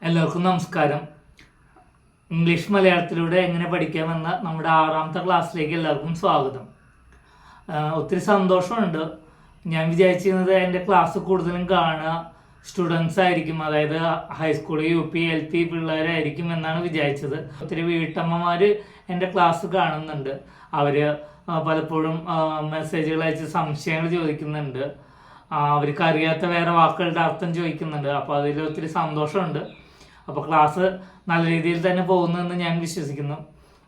എല്ലാവർക്കും നമസ്കാരം. ഇംഗ്ലീഷ് മലയാളത്തിലൂടെ എങ്ങനെ പഠിക്കാമെന്ന നമ്മുടെ 6ാമത്തെ ക്ലാസ്സിലേക്ക് എല്ലാവർക്കും സ്വാഗതം. ഒത്തിരി സന്തോഷമുണ്ട്. ഞാൻ വിചാരിച്ചിരുന്നത് എൻ്റെ ക്ലാസ് കൂടുതലും കാണുക സ്റ്റുഡൻസ് ആയിരിക്കും, അതായത് ഹൈസ്കൂൾ, UP, LP പിള്ളേരായിരിക്കും എന്നാണ് വിചാരിച്ചത്. ഒത്തിരി വീട്ടമ്മമാർ എൻ്റെ ക്ലാസ് കാണുന്നുണ്ട്. അവർ പലപ്പോഴും മെസ്സേജുകൾ അയച്ച് സംശയങ്ങൾ ചോദിക്കുന്നുണ്ട്. അവർക്ക് അറിയാത്ത വേറെ വാക്കുകളുടെ അർത്ഥം ചോദിക്കുന്നുണ്ട്. അപ്പോൾ അതിൽ ഒത്തിരി സന്തോഷമുണ്ട്. അപ്പോൾ ക്ലാസ് നല്ല രീതിയിൽ തന്നെ പോകുന്നതെന്ന് ഞാൻ വിശ്വസിക്കുന്നു.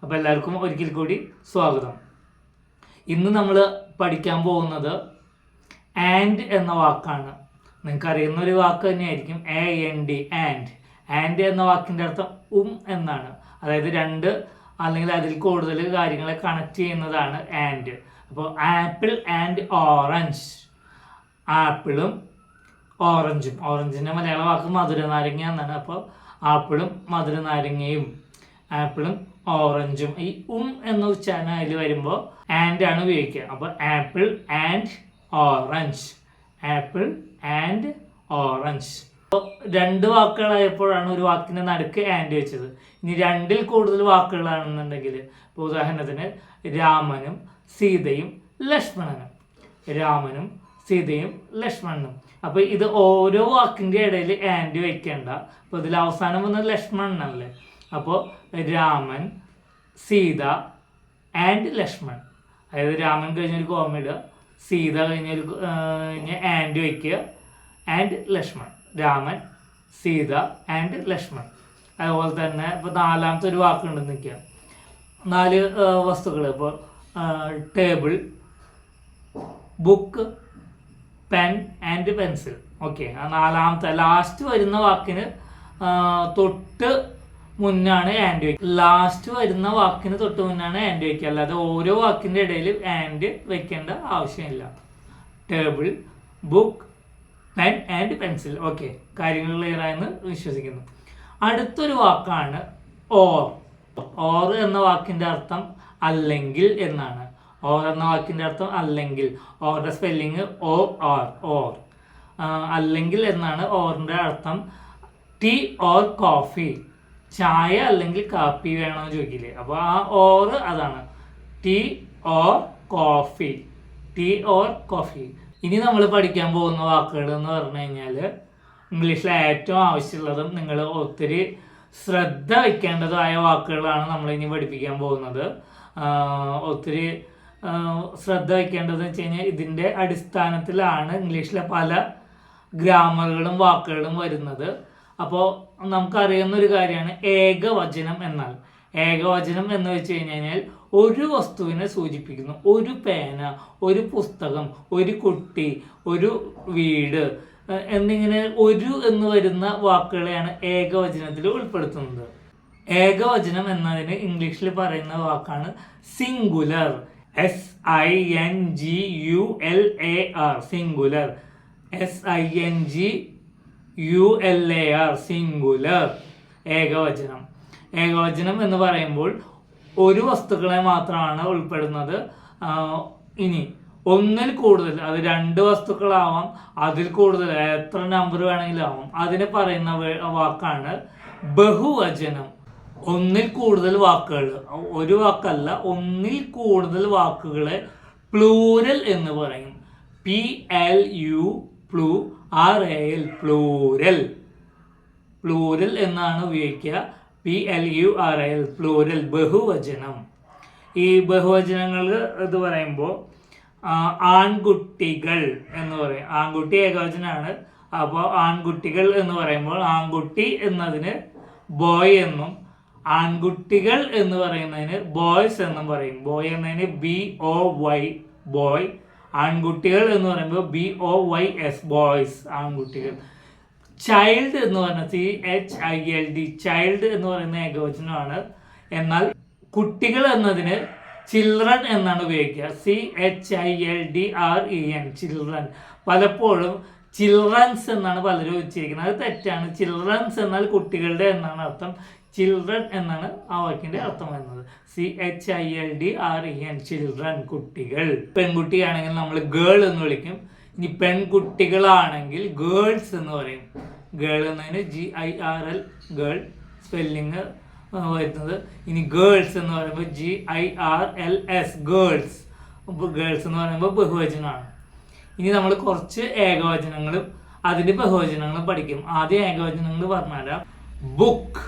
അപ്പോൾ എല്ലാവർക്കും ഒരിക്കൽ കൂടി സ്വാഗതം. ഇന്ന് നമ്മൾ പഠിക്കാൻ പോകുന്നത് ആൻഡ് എന്ന വാക്കാണ്. നിങ്ങൾക്കറിയുന്ന ഒരു വാക്ക് തന്നെയായിരിക്കും, AND, ആൻഡ് എന്ന വാക്കിൻ്റെ അർത്ഥം എന്നാണ്. അതായത് രണ്ട് അല്ലെങ്കിൽ അതിൽ കൂടുതൽ കാര്യങ്ങളെ കണക്ട് ചെയ്യുന്നതാണ് ആൻഡ്. അപ്പോൾ ആപ്പിൾ ആൻഡ് ഓറഞ്ച്, ആപ്പിളും ഓറഞ്ചും. ഓറഞ്ചിൻ്റെ മലയാള വാക്ക് മധുര നാരങ്ങ എന്നാണ്. അപ്പോൾ ആപ്പിളും മധുര നാരങ്ങയും, ആപ്പിളും ഓറഞ്ചും. ഈ എന്ന ഉച്ചാരണം അതിൽ വരുമ്പോൾ ആൻഡ് ആണ് ഉപയോഗിക്കുക. അപ്പോൾ apple and orange, apple and orange. അപ്പോൾ രണ്ട് വാക്കുകളായപ്പോഴാണ് ഒരു വാക്കിൻ്റെ നടുക്ക് ആൻഡ് വെച്ചത്. ഇനി രണ്ടിൽ കൂടുതൽ വാക്കുകളാണെന്നുണ്ടെങ്കിൽ, ഇപ്പോൾ ഉദാഹരണത്തിന് രാമനും സീതയും ലക്ഷ്മണനും, രാമനും സീതയും ലക്ഷ്മണനും. അപ്പോൾ ഇത് ഓരോ വാക്കിൻ്റെ ഇടയിൽ ആൻഡ് വയ്ക്കേണ്ട. അപ്പോൾ ഇതിൽ അവസാനം വന്നത് ലക്ഷ്മണനല്ലേ. അപ്പോൾ രാമൻ, സീത ആൻഡ് ലക്ഷ്മൺ. അതായത് രാമൻ കഴിഞ്ഞൊരു കോമ, സീത കഴിഞ്ഞൊരു ആൻഡ് വയ്ക്കുക, ആൻഡ് ലക്ഷ്മൺ. രാമൻ, സീത ആൻഡ് ലക്ഷ്മൺ. അതുപോലെ തന്നെ ഇപ്പോൾ നാലാമത്തെ ഒരു വാക്കുണ്ടെന്ന് നിൽക്കുക. 4 വസ്തുക്കൾ. ഇപ്പോൾ table, book, pen and pencil. Okay, ആ നാലാമത്തെ ലാസ്റ്റ് വരുന്ന വാക്കിന് തൊട്ട് മുന്നാണ് ആൻഡ് വയ്ക്കുക. ലാസ്റ്റ് വരുന്ന വാക്കിന് തൊട്ട് മുന്നാണ് ആൻഡ് വയ്ക്കുക. അല്ലാതെ ഓരോ വാക്കിൻ്റെ ഇടയിൽ ആൻഡ് വയ്ക്കേണ്ട ആവശ്യമില്ല. Table, book, pen and pencil. Okay, കാര്യങ്ങൾ ക്ലിയർ ആയെന്ന് വിശ്വസിക്കുന്നു. അടുത്തൊരു വാക്കാണ് ഓർ. ഓർ എന്ന വാക്കിൻ്റെ അർത്ഥം അല്ലെങ്കിൽ എന്നാണ്. ഓർ എന്ന വാക്കിൻ്റെ അർത്ഥം അല്ലെങ്കിൽ. ഓറിൻ്റെ സ്പെല്ലിങ് OR. അല്ലെങ്കിൽ എന്നാണ് ഓറിൻ്റെ അർത്ഥം. ടീ ഓർ കോഫി, ചായ അല്ലെങ്കിൽ കാപ്പി വേണമെന്ന് ചോദിക്കില്ലേ. അപ്പോൾ ആ ഓർ അതാണ്, tea or coffee, tea or coffee. ഇനി നമ്മൾ പഠിക്കാൻ പോകുന്ന വാക്കുകൾ എന്ന് പറഞ്ഞു കഴിഞ്ഞാൽ ഇംഗ്ലീഷിൽ ഏറ്റവും ആവശ്യമുള്ളതും നിങ്ങൾ ഒത്തിരി ശ്രദ്ധ വയ്ക്കേണ്ടതായ വാക്കുകളാണ് നമ്മൾ ഇനി പഠിപ്പിക്കാൻ പോകുന്നത്. ഒത്തിരി ശ്രദ്ധ വയ്ക്കേണ്ടതെന്ന് വെച്ച് കഴിഞ്ഞാൽ ഇതിൻ്റെ അടിസ്ഥാനത്തിലാണ് ഇംഗ്ലീഷിലെ പല ഗ്രാമറുകളും വാക്കുകളും വരുന്നത്. അപ്പോൾ നമുക്കറിയുന്ന ഒരു കാര്യമാണ് ഏകവചനം എന്നാൽ. ഏകവചനം എന്ന് വെച്ച് കഴിഞ്ഞാൽ ഒരു വസ്തുവിനെ സൂചിപ്പിക്കുന്നു. ഒരു പേന, ഒരു പുസ്തകം, ഒരു കുട്ടി, ഒരു വീട് എന്നിങ്ങനെ ഒരു എന്ന് വരുന്ന വാക്കുകളെയാണ് ഏകവചനത്തിൽ ഉൾപ്പെടുത്തുന്നത്. ഏകവചനം എന്നതിന് ഇംഗ്ലീഷിൽ പറയുന്ന വാക്കാണ് singular. SINGULAR, singular. SINGULAR, singular. ഏകവചനം. ഏകവചനം എന്ന് പറയുമ്പോൾ ഒരു വസ്തുക്കളെ മാത്രമാണ് ഉൾപ്പെടുന്നത്. ഇനി ഒന്നിൽ കൂടുതൽ, അത് 2 വസ്തുക്കളാവാം, അതിൽ കൂടുതൽ എത്ര നമ്പർ വേണമെങ്കിലും ആവാം, അതിനെ പറയുന്ന വാക്കാണ് ബഹുവചനം. ഒന്നിൽ കൂടുതൽ വാക്കുകൾ, ഒരു വാക്കല്ല, ഒന്നിൽ കൂടുതൽ വാക്കുകളെ പ്ലൂരൽ എന്ന് പറയും. PLURAL, plural. പ്ലൂരൽ എന്നാണ് ഉപയോഗിക്കുക. PLURAL, പ്ലൂരൽ, ബഹുവചനം. ഈ ബഹുവചനങ്ങൾ ഇത് പറയുമ്പോൾ ആൺകുട്ടികൾ എന്ന് പറയും. ആൺകുട്ടി ഏകവചനമാണ്. അപ്പോൾ ആൺകുട്ടികൾ എന്ന് പറയുമ്പോൾ ആൺകുട്ടി എന്നതിന് ബോയ് എന്നും ആൺകുട്ടികൾ എന്ന് പറയുന്നതിന് ബോയ്സ് എന്നും പറയും. ബോയ് എന്നതിന് BOY, ബോയ്. ആൺകുട്ടികൾ എന്ന് പറയുമ്പോൾ BOYS, ബോയ്സ്, ആൺകുട്ടികൾ. ചൈൽഡ് എന്ന് പറഞ്ഞാൽ CHILD, ചൈൽഡ് എന്ന് പറയുന്ന ഏകവചനമാണ്. എന്നാൽ കുട്ടികൾ എന്നതിന് ചിൽഡ്രൻ എന്നാണ് ഉപയോഗിക്കുക. CHILDREN, children. പലപ്പോഴും ചിൽഡ്രൻസ് എന്നാണ് പലരും ഉച്ചരിക്കുന്നത്. അത് തെറ്റാണ്. ചിൽഡ്രൻസ് എന്നാൽ കുട്ടികളുടെ എന്നാണ് അർത്ഥം. ചിൽഡ്രൻ എന്നാണ് ആ വാക്കിൻ്റെ അർത്ഥം വരുന്നത്. CHILDREN, ചിൽഡ്രൻ, കുട്ടികൾ. പെൺകുട്ടിയാണെങ്കിൽ നമ്മൾ ഗേൾ എന്ന് വിളിക്കും. ഇനി പെൺകുട്ടികളാണെങ്കിൽ ഗേൾസ് എന്ന് പറയും. ഗേൾ എന്നതിന് GIRL ഗേൾ സ്പെല്ലിങ് വരുന്നത്. ഇനി ഗേൾസ് എന്ന് പറയുമ്പോൾ GIRLS ഗേൾസ്. ഗേൾസ് എന്ന് പറയുമ്പോൾ ബഹുവചനമാണ്. ഇനി നമ്മൾ കുറച്ച് ഏകവചനങ്ങളും അതിൻ്റെ ബഹുവചനങ്ങളും പഠിക്കും. ആദ്യം ഏകവചനങ്ങൾ പറഞ്ഞാൽ ബുക്ക്,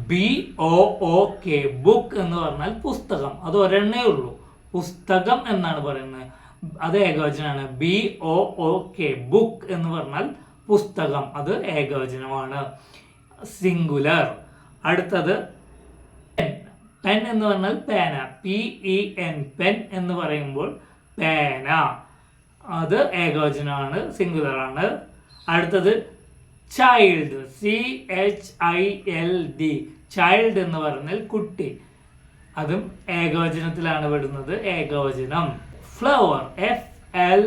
BOOK, ബുക്ക് എന്ന് പറഞ്ഞാൽ പുസ്തകം. അത് ഒരെണ്ണേ ഉള്ളൂ, പുസ്തകം എന്നാണ് പറയുന്നത്. അത് ഏകവചനമാണ്. BOOK ബുക്ക് എന്ന് പറഞ്ഞാൽ പുസ്തകം, അത് ഏകവചനമാണ്, സിംഗുലർ. അടുത്തത് പെൻ എന്ന് പറഞ്ഞാൽ പേന, PEN പെൻ എന്ന് പറയുമ്പോൾ പേന, അത് ഏകവചനമാണ്, സിംഗുലറാണ്. അടുത്തത് ചൈൽഡ്, CHILD ചൈൽഡ് എന്ന് പറഞ്ഞാൽ കുട്ടി, അതും ഏകവചനത്തിലാണ് പെടുന്നത്, ഏകവചനം. ഫ്ലവർ,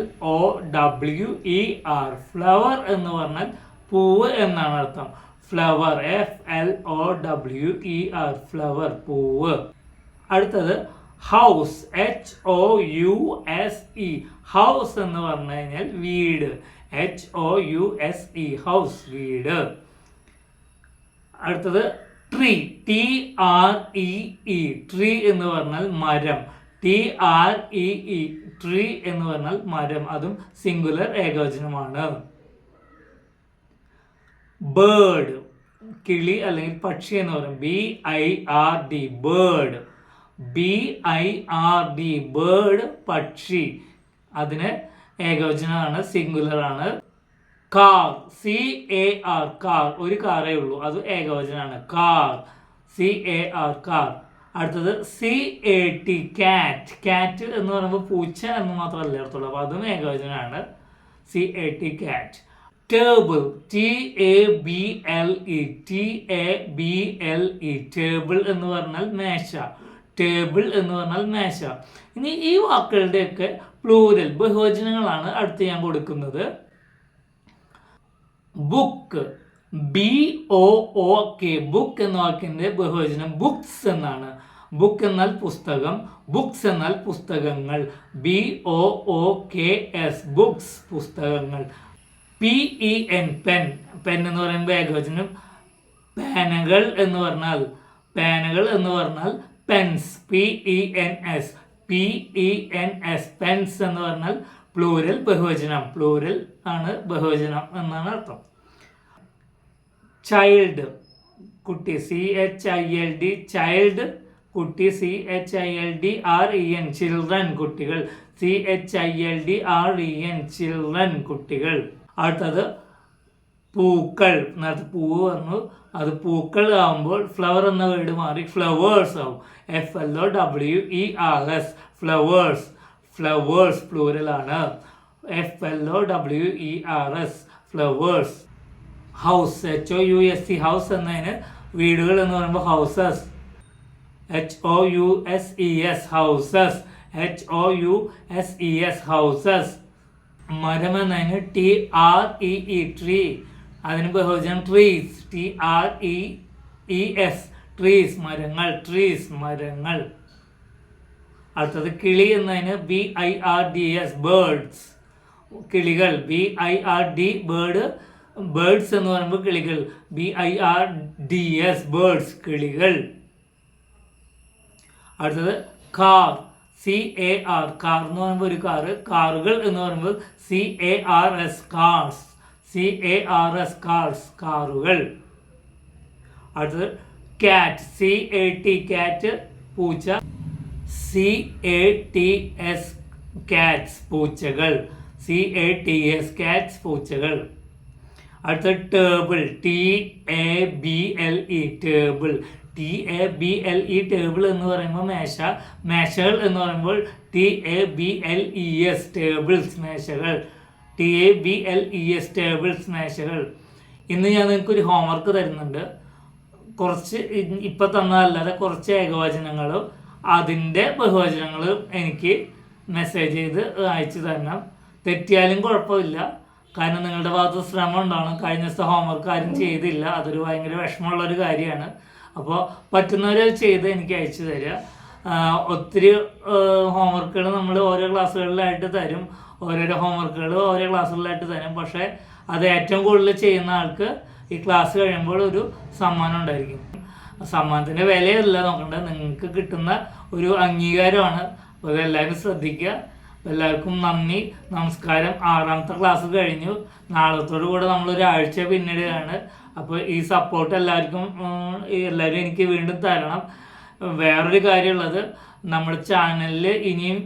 FLOWER ഫ്ലവർ എന്ന് പറഞ്ഞാൽ പൂവ് എന്നാണ് അർത്ഥം. ഫ്ലവർ, FLOWER ഫ്ലവർ, പൂവ്. അടുത്തത് ഹൗസ്, HOUSE ഹൗസ് എന്ന് പറഞ്ഞു കഴിഞ്ഞാൽ വീട്, HOUSE ഹൗസ്, വീട്. അടുത്തത് ട്രീ, TREE ട്രീ എന്ന് പറഞ്ഞാൽ മരം, TREE ട്രീ എന്ന് പറഞ്ഞാൽ മരം, അതും സിംഗുലർ ഏകവചനമാണ്. ബേർഡ്, കിളി അല്ലെങ്കിൽ പക്ഷി എന്ന് പറയും, BIRD ബേർഡ്, BIRD ബേർഡ് പക്ഷി, അതിന് ഏകവചനമാണ്, സിംഗുലറാണ്. കാർ, CAR കാർ, ഒരു കാറേ ഉള്ളൂ, അത് ഏകവചനമാണ്, കാർ, CAR കാർ. അടുത്തത് CAT കാറ്റ്, കാറ്റ് എന്ന് പറയുമ്പോൾ പൂച്ച എന്ന് മാത്രമല്ല അർത്ഥമുള്ളൂ, അപ്പോൾ അതും ഏകവചനമാണ്, CAT കാറ്റ്. ടേബിൾ, TABLE ടേബിൾ എന്ന് പറഞ്ഞാൽ മേശ, ടേബിൾ എന്ന് പറഞ്ഞാൽ മേശ. ഇനി ഈ വാക്കുകളുടെയൊക്കെ പ്ലൂരൽ ബഹുവചനങ്ങളാണ് അടുത്ത് ഞാൻ കൊടുക്കുന്നത്. ബുക്ക്, BOOK ബുക്ക് എന്ന വാക്കിൻ്റെ ബഹുവചനം ബുക്സ് എന്നാണ്. ബുക്ക് എന്നാൽ പുസ്തകം, ബുക്സ് എന്നാൽ പുസ്തകങ്ങൾ, BOOKS ബുക്സ്, പുസ്തകങ്ങൾ. PEN പെൻ, പെൻ എന്ന് പറയുമ്പോൾ ഏകവചനം. പേനകൾ എന്ന് പറഞ്ഞാൽ പെൻസ്, PENS പെൻസ് എന്ന് പറഞ്ഞാൽ പ്ലൂരൽ ബഹുവചനം, പ്ലൂരൽ ആണ് ബഹുവചനം എന്നാണ് അർത്ഥം. ചൈൽഡ്, കുട്ടി, CHILD ചൈൽഡ്, കുട്ടി, CHILDREN ചിൽഡ്രൻ, കുട്ടികൾ, CHILDREN ചിൽഡ്രൻ, കുട്ടികൾ. അടുത്തത് പൂക്കൾ, നേരത്തെ പൂവ് പറഞ്ഞു, അത് പൂക്കൾ ആകുമ്പോൾ ഫ്ലവർ എന്ന വേർഡ് മാറി ഫ്ലവേഴ്സ് ആവും, FLOWERS ഫ്ലവേഴ്സ്, ഫ്ലവേഴ്സ് പ്ലൂരലാണ്, FLOWERS flowers. House, HOUSE house എന്നതിന് വീടുകൾ എന്ന് പറയുമ്പോൾ houses, HOUSES houses, HOUSES houses. മരം എന്നതിന് TREE ട്രീ, അതിന് ബഹുവചനം ട്രീസ്, TREES ട്രീസ് മരങ്ങൾ, ട്രീസ് മരങ്ങൾ. അടുത്തത് കിളി എന്നതിന് BIRDS ബേർഡ്സ്, കിളികൾ, BIRD ബേർഡ്, ബേർഡ്സ് എന്ന് പറയുമ്പോൾ കിളികൾ, BIRDS ബേർഡ്സ്, കിളികൾ. അടുത്തത് കാർ, CAR കാർ എന്ന് പറയുമ്പോൾ ഒരു കാറ്, കാറുകൾ എന്ന് പറയുമ്പോൾ CARS കാർസ്, CARS കാർസ്, കാറുകൾ. അടുത്തത് കാറ്റ്, CAT കാറ്റ് പൂച്ച, CATS കാറ്റ്സ് പൂച്ചകൾ, CATS കാറ്റ്സ് പൂച്ചകൾ. അടുത്തത് table, TABLE table, TABLE table എന്ന് പറയുമ്പോൾ മേശ, മേശകൾ എന്ന് പറയുമ്പോൾ TABLES ടേബിൾസ് മേശകൾ, TABLES ടേബിൾസ് മേശകൾ. ഇന്ന് ഞാൻ നിങ്ങൾക്കൊരു ഹോംവർക്ക് തരുന്നുണ്ട്. കുറച്ച് ഇപ്പം തന്നതല്ലാതെ കുറച്ച് ഏകവചനങ്ങളും അതിൻ്റെ ബഹുവചനങ്ങളും എനിക്ക് മെസ്സേജ് ചെയ്ത് അയച്ചു തരണം. തെറ്റിയാലും കുഴപ്പമില്ല, കാരണം നിങ്ങളുടെ ഭാഗത്ത് ശ്രമം ഉണ്ടാവണം. കഴിഞ്ഞ ദിവസത്തെ ഹോംവർക്ക് ആരും ചെയ്തില്ല, അതൊരു ഭയങ്കര വിഷമമുള്ളൊരു കാര്യമാണ്. അപ്പോൾ പറ്റുന്നവർ ചെയ്ത് എനിക്ക് അയച്ചു തരിക. ഒത്തിരി ഹോംവർക്കുകൾ നമ്മൾ ഓരോ ക്ലാസ്സുകളിലായിട്ട് തരും, ഓരോരോ ഹോംവർക്കുകൾ ഓരോ ക്ലാസ്സുകളിലായിട്ട് തരും. പക്ഷേ അത് ഏറ്റവും കൂടുതൽ ചെയ്യുന്ന ആൾക്ക് ഈ ക്ലാസ് കഴിയുമ്പോൾ ഒരു സമ്മാനം ഉണ്ടായിരിക്കും. സമ്മാനത്തിൻ്റെ വിലയല്ല നോക്കേണ്ടത്, നിങ്ങൾക്ക് കിട്ടുന്ന ഒരു അംഗീകാരമാണ്. അപ്പോൾ അതെല്ലാവരും ശ്രദ്ധിക്കുക. എല്ലാവർക്കും നന്ദി, നമസ്കാരം. 6ാമത്തെ ക്ലാസ് കഴിഞ്ഞു. നാളത്തോടു കൂടെ നമ്മളൊരാഴ്ച പിന്നിടുകയാണ്. അപ്പോൾ ഈ സപ്പോർട്ട് എല്ലാവരും എനിക്ക് വീണ്ടും തരണം. വേറൊരു കാര്യമുള്ളത്, നമ്മുടെ ചാനലിൽ ഇനിയും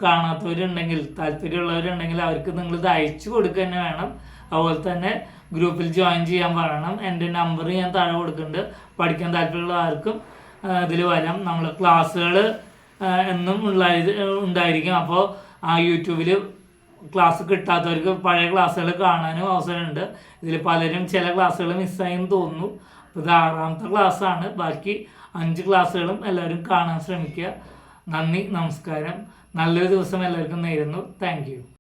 കാണാത്തവരുണ്ടെങ്കിൽ, താല്പര്യമുള്ളവരുണ്ടെങ്കിൽ അവർക്ക് നിങ്ങളിത് അയച്ചു കൊടുക്കുക തന്നെ വേണം. അതുപോലെ തന്നെ ഗ്രൂപ്പിൽ ജോയിൻ ചെയ്യാൻ പറയണം. എൻ്റെ നമ്പർ ഞാൻ താഴെ കൊടുക്കുന്നുണ്ട്. പഠിക്കാൻ താല്പര്യമുള്ള ആർക്കും ഇതിൽ വരാം. നമ്മൾ ക്ലാസ്സുകൾ എന്നും ഉണ്ടായിരിക്കും. അപ്പോൾ ആ യൂട്യൂബിൽ ക്ലാസ് കിട്ടാത്തവർക്ക് പഴയ ക്ലാസ്സുകൾ കാണാനും അവസരമുണ്ട്. ഇതിൽ പലരും ചില ക്ലാസ്സുകൾ മിസ്സായെന്ന് തോന്നുന്നു. അപ്പോൾ ഇത് 6ാമത്തെ ക്ലാസ്സാണ്. ബാക്കി 5 ക്ലാസ്സുകളും എല്ലാവരും കാണാൻ ശ്രമിക്കുക. നന്ദി, നമസ്കാരം. നല്ലൊരു ദിവസം എല്ലാവർക്കും നേരുന്നു. Thank you.